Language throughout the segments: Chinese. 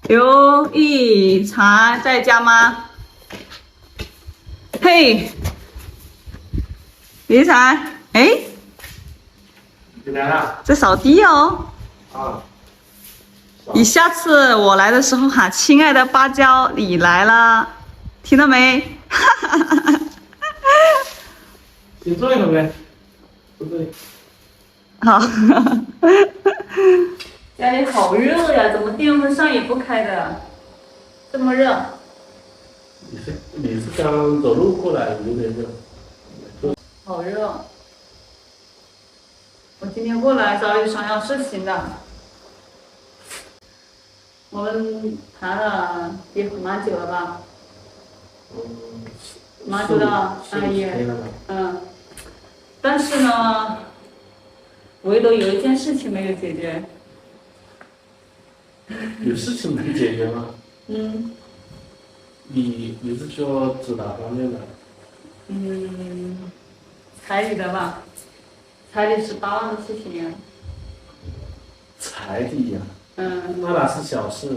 刘一茶在家吗？嘿，李一茶，哎，你来了在扫地哦。啊！你下次我来的时候喊亲爱的芭蕉，你来了，听到没？你坐一会儿呗，不对，好。家里好热呀，怎么电风扇也不开的？这么热。你是刚走路过来有点热，好热。我今天过来找你商量事情的。我们谈了也蛮久了吧？蛮久了，也，但是呢，唯独有一件事情没有解决。有事情没解决吗？嗯。你是说指哪方面的？彩礼的吧？彩礼18万的事情呀。彩礼呀，那哪是小事？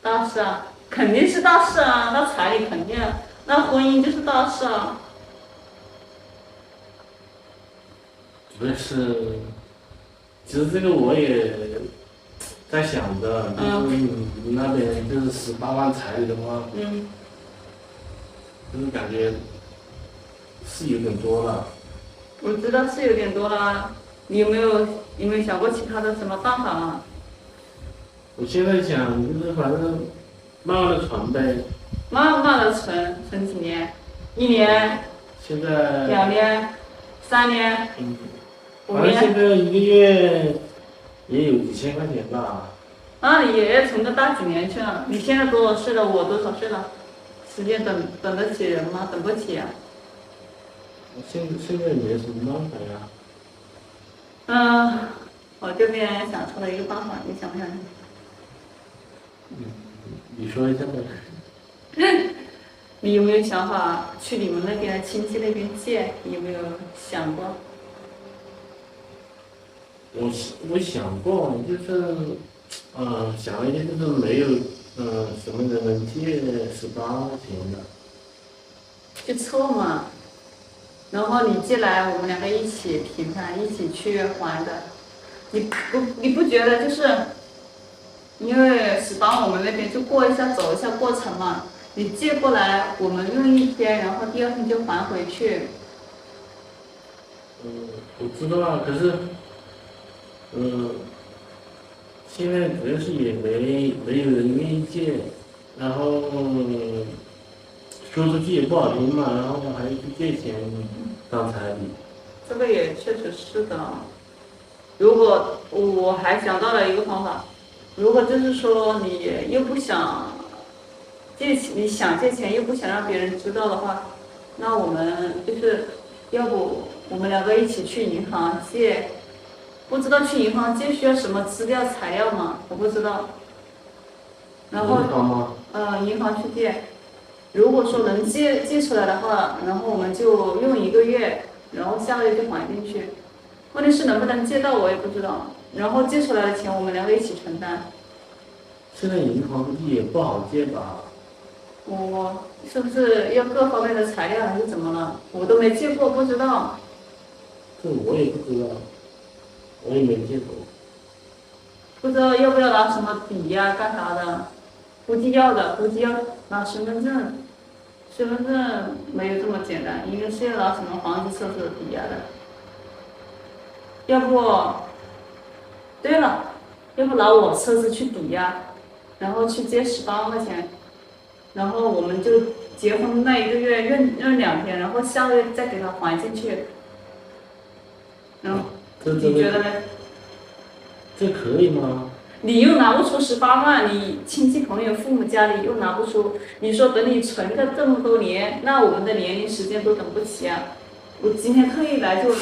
大事啊，肯定是大事啊，那彩礼肯定啊，那婚姻就是大事啊。不是，其实这个我也在想着，就是你那边就是18万彩礼的话，就是感觉是有点多了。我知道是有点多了，你有没有想过其他的什么办法吗？我现在想就是反正慢慢的存呗。慢慢的存几年？1年、现在2年、3年、5反正现年。在一个月也有几千块钱吧。那你也要存个大几年去了？你现在多少岁了？我多少岁了？时间等得起人吗？等不起呀。现在也没什么办法呀。我这边想出了一个办法，你想不想？你说一下呗。你有没有想法去你们那边亲戚那边借？你有没有想过？我想过，就是想了一下，就是没有什么人能借18万块钱的。去凑嘛，然后你借来，我们2个一起平摊，一起去还的。你不觉得就是因为18，我们那边就走一下过程嘛？你借过来，我们用1天，然后第2天就还回去。我知道啊，可是现在主要是也没有人愿意借，然后说出去也不好听嘛，然后还去借钱当彩礼。这个也确实是的。如果我还想到了一个方法，如果就是说你又不想借钱，你想借钱又不想让别人知道的话，那我们就是要不我们2个一起去银行借。不知道去银行借需要什么资料材料吗？我不知道。然后银行吗？银行去借。如果说能借出来的话，然后我们就用1个月，然后下个月就还进去。问题是能不能借到我也不知道。然后借出来的钱我们2个一起承担。现在银行估计也不好借吧？我是不是要各方面的材料还是怎么了？我都没借过，不知道。这我也不知道，我也没借过。不知道要不要拿什么抵呀、干啥的？估计要的，估计要拿身份证。身份证没有这么简单，应该是要拿什么房子、车子抵押的。要不，对了，要不拿我车子去抵押，然后去借18万块钱，然后我们就结婚那1个月认2天，然后下个月再给他还进去。然后你觉得呢？这可以吗？你又拿不出18万，你亲戚朋友、父母家里又拿不出，你说等你存个这么多年，那我们的年龄时间都等不起啊！我今天特意来就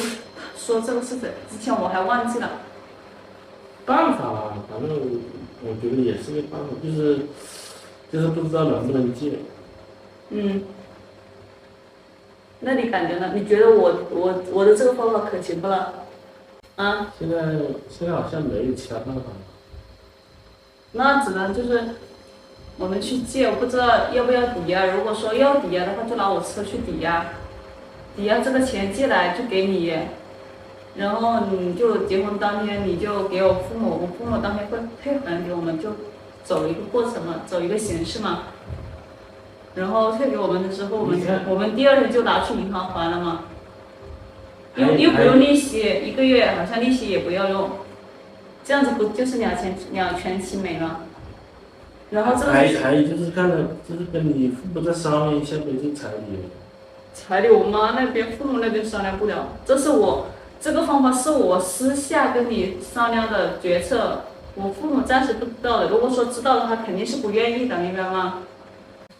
说这个事情，之前我还忘记了。办法啊，反正我觉得也是个办法，就是不知道能不能借。那你感觉呢？你觉得我的这个方法可行不了？啊？现在好像没有其他办法了。那只能就是我们去借，我不知道要不要抵押。如果说要抵押的话，就拿我车去抵押，抵押这个钱借来就给你，然后你就结婚当天你就给我父母，我父母当天会配合给我们，就走一个过程嘛，走一个形式嘛。然后退给我们的时候，我们第二天就拿去银行还了嘛，又不用利息，一个月好像利息也不要用，这样子不就是两全其美了？然后这个还有就是看了，就是跟你父母再商量一下呗，这彩礼。彩礼我妈那边父母那边商量不了，这个方法是我私下跟你商量的决策，我父母暂时不知道的。如果说知道的话，肯定是不愿意的，明白吗？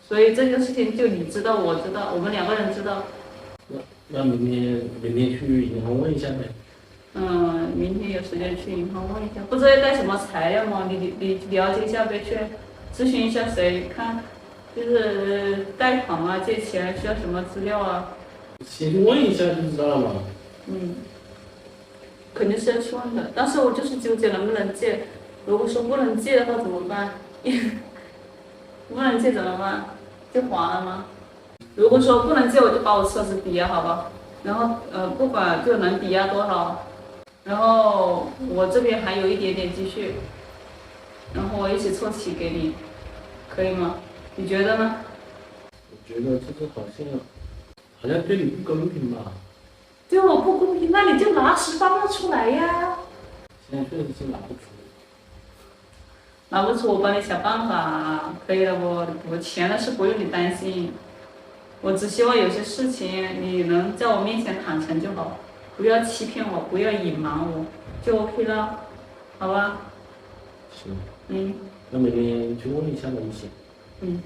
所以这件事情就你知道，我知道，我们两个人知道。那明天去银行问一下呗。明天有时间去银行问一下，不知道要带什么材料吗？你了解一下呗，去咨询一下谁看，就是贷款啊、借钱需要什么资料啊？先去问一下就知道了嘛。肯定是要去问的，但是我就是纠结能不能借。如果说不能借的话怎么办？不能借怎么办？就还了吗？如果说不能借，我就把我车子抵押好吧，然后不管就能抵押多少，然后我这边还有一点点积蓄，然后我一起凑齐给你，可以吗？你觉得呢？我觉得这个好像对你不公平吧。对我不公平，那你就拿18万出来呀。现在确实是拿不出。拿不出我帮你想办法，可以的不？我钱的事不用你担心，我只希望有些事情你能在我面前坦诚就好，不要欺骗我，不要隐瞒我，就 OK 了，好吧？行。嗯。那明天去问一下吧，一起。嗯。